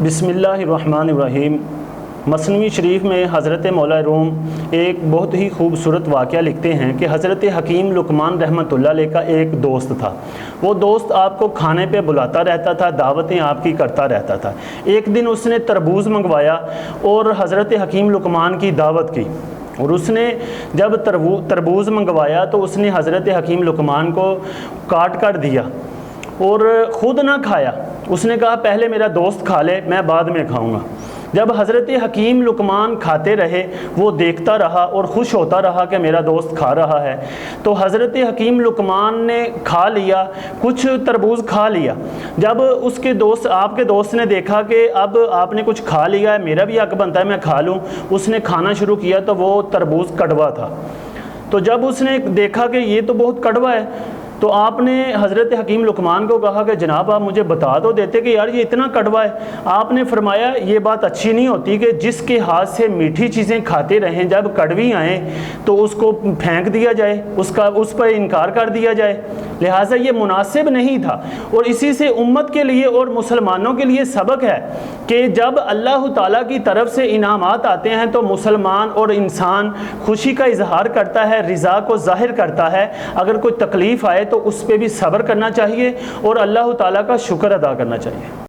بسم اللہ الرحمن الرحیم۔ مثنوی شریف میں حضرت مولا روم ایک بہت ہی خوبصورت واقعہ لکھتے ہیں کہ حضرت حکیم لقمان رحمۃ اللہ علیہ کا ایک دوست تھا۔ وہ دوست آپ کو کھانے پہ بلاتا رہتا تھا، دعوتیں آپ کی کرتا رہتا تھا۔ ایک دن اس نے تربوز منگوایا اور حضرت حکیم لقمان کی دعوت کی، اور اس نے جب تربوز منگوایا تو اس نے حضرت حکیم لقمان کو کاٹ کر دیا اور خود نہ کھایا۔ اس نے کہا پہلے میرا دوست کھا لے، میں بعد میں کھاؤں گا۔ جب حضرت حکیم لقمان کھاتے رہے، وہ دیکھتا رہا اور خوش ہوتا رہا کہ میرا دوست کھا رہا ہے، تو حضرت حکیم لقمان نے کھا لیا، کچھ تربوز کھا لیا۔ جب اس کے دوست، آپ کے دوست نے دیکھا کہ اب آپ نے کچھ کھا لیا ہے، میرا بھی حق بنتا ہے میں کھا لوں، اس نے کھانا شروع کیا تو وہ تربوز کڑوا تھا۔ تو جب اس نے دیکھا کہ یہ تو بہت کڑوا ہے، تو آپ نے حضرت حکیم لقمان کو کہا کہ جناب آپ مجھے بتا تو دیتے کہ یار یہ اتنا کڑوا ہے۔ آپ نے فرمایا یہ بات اچھی نہیں ہوتی کہ جس کے ہاتھ سے میٹھی چیزیں کھاتے رہیں، جب کڑوی آئیں تو اس کو پھینک دیا جائے، اس پر انکار کر دیا جائے، لہٰذا یہ مناسب نہیں تھا۔ اور اسی سے امت کے لیے اور مسلمانوں کے لیے سبق ہے کہ جب اللہ تعالیٰ کی طرف سے انعامات آتے ہیں تو مسلمان اور انسان خوشی کا اظہار کرتا ہے، رضا کو ظاہر کرتا ہے۔ اگر کوئی تکلیف آئے تو اس پہ بھی صبر کرنا چاہیے اور اللہ تعالیٰ کا شکر ادا کرنا چاہیے۔